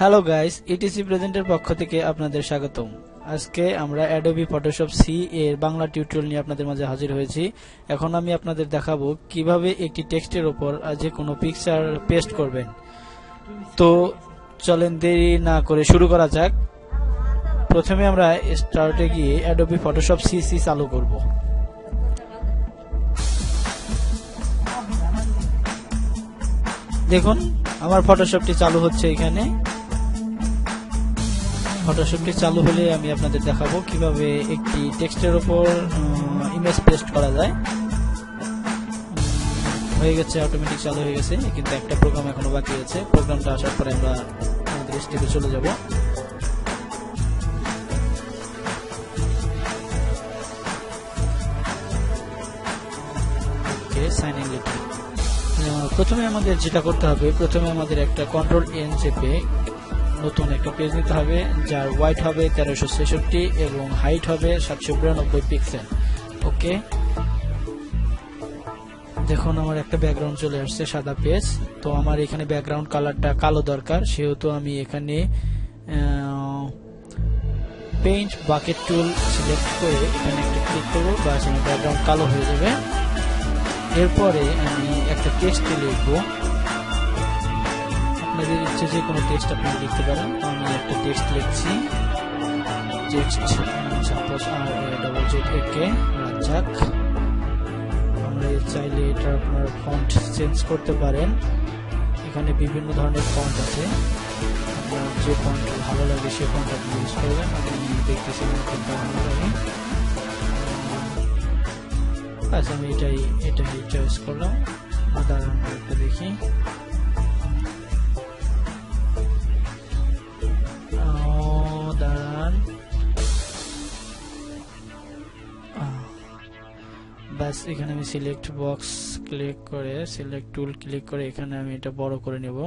Hello guys, etc প্রেজেন্টের পক্ষ থেকে আপনাদের স্বাগতম। আজকে আমরা অ্যাডোবি ফটোশপ সি এর বাংলা টিউটোরিয়াল নিয়ে আপনাদের মাঝে হাজির হয়েছি। এখন আমি আপনাদের দেখাবো কিভাবে একটি টেক্সটের উপর যে কোনো পিকচার পেস্ট করবেন। তো চলেন দেরি না করে শুরু করা যাক। প্রথমে আমরা স্টার্টে গিয়ে অ্যাডোবি ফটোশপ সি চালু করব। দেখুন আমার ফটোশপটি চালু হচ্ছে। এখানে ফটোশপটি চালু হলে আমি আপনাদের দেখাবো কিভাবে একটি টেক্সটের উপর ইমেজ পেস্ট করা যায়। হয়ে গেছে, অটোমেটিক চালু হয়ে গেছে, কিন্তু একটা প্রোগ্রাম এখনো বাকি আছে। প্রোগ্রামটা আসার পরে আমরা আমাদের স্টেপে চলে যাব। ওকে, সাইন ইন লেটার। প্রথমে আমাদের যেটা করতে হবে, প্রথমে আমাদের একটা কন্ট্রোল এন চেপে নতুন একটা পেজ নিতে হবে, যার হোয়াইট হবে 1366 এবং হাইট হবে 792 পিক্সেল। ওকে, দেখুন আমার একটা ব্যাকগ্রাউন্ড চলে আসছে, সাদা পেজ। তো আমার এখানে ব্যাকগ্রাউন্ড কালারটা কালো দরকার, সেহেতু আমি এখানে পেইন্ট বাকেট টুল সিলেক্ট করে এখানে একটা ক্লিক করবো, বাস আমার ব্যাকগ্রাউন্ড কালো হয়ে যাবে। এরপরে আমি একটা টেক্সট লিখবো। আপনাদের ইচ্ছে যে কোনো টেক্সট আপনারা লিখতে পারেন। আমি একটা টেক্সট লিখছি, টেক্সট সাপোজ RAZZAK রাজ্জাক। আমরা চাইলে এটা আপনার ফন্ট চেঞ্জ করতে পারেন। এখানে বিভিন্ন ধরনের ফন্ট আছে, আপনার যে ফন্ট ভালো লাগে সে ফন্ট আপনি ইউজ করবেন। আমি দেখতেছি ফন্টটা ভালো লাগে, আচ্ছা আমি এটাই চয়েস করলাম। দাঁড়ান একটা দেখি, দাঁড়ান, বাস এখানে আমি সিলেক্ট বক্স ক্লিক করে সিলেক্ট টুল ক্লিক করে এখানে আমি এটা বড় করে নেব,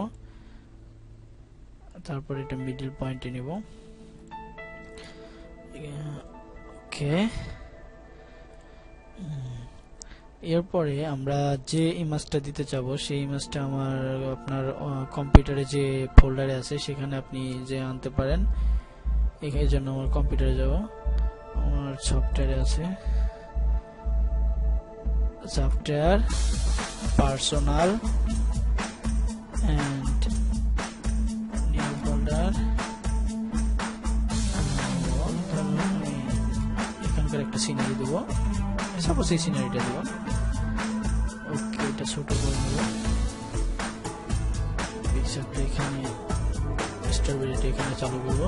তারপর এটা মিডল পয়েন্টে নেব। ওকে, এরপরে আমরা যে ইমেজটা দিতে চাবো সেই ইমেজটা আপনার কম্পিউটারে যে ফোল্ডারে আছে সেখানে আপনি যে আনতে পারেন। এই জন্য আমার কম্পিউটারে যাব, আমার সফটওয়্যারে আছে software personal and new folder. এখানকার একটা সিনারি দেবো, সাপোজ এই সিনারিটা দেবো। ওকে, এটা ছোট করে নেব। পিকচারটা এখানে স্ট্রবেরিটা এখানে চালু করবো।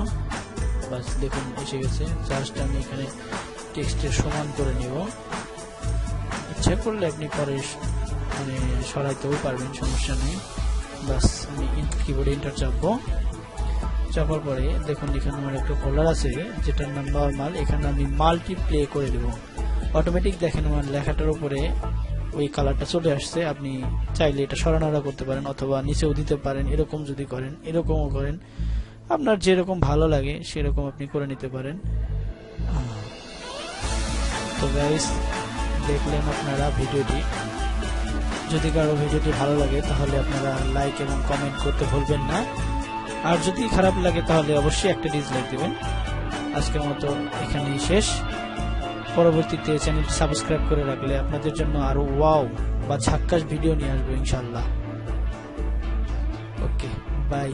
বাস দেখুন এসে গেছে। জাস্ট আমি এখানে টেক্সটের সমান করে নেব। ইচ্ছা করলে আপনি পরে সরাইতেও পারবেন, সমস্যা নেই। বাস আমি কিবোর্ডে এন্টার চাপবো। চাপার পরে দেখুন এখানে আমার একটা ফোল্ডার আছে যেটার নাম নরমাল। এখানে আমি মাল্টিপ্লে করে দেব। অটোমেটিক দেখেন আমার লেখাটার উপরে ওই কালারটা চলে আসছে। আপনি চাইলে এটা সরানোরা করতে পারেন অথবা নিচেও দিতে পারেন। এরকম যদি করেন, এরকমও করেন, আপনার যেরকম ভালো লাগে সেরকম আপনি করে নিতে পারেন। তো গাইস, দেখলেন আপনারা ভিডিওটি। যদি কারো ভিডিওটি ভালো লাগে তাহলে আপনারা লাইক এবং কমেন্ট করতে ভুলবেন না। আর যদি খারাপ লাগে তাহলে অবশ্যই একটা ডিসলাইক দিবেন। আজকের মতো এখানেই শেষ। পরবর্তীতে চ্যানেলটি সাবস্ক্রাইব করে রাখলে আপনাদের জন্য আরো ওয়াও বা ঝাক্কাস ভিডিও নিয়ে আসবো ইনশাআল্লাহ। ওকে, বাই।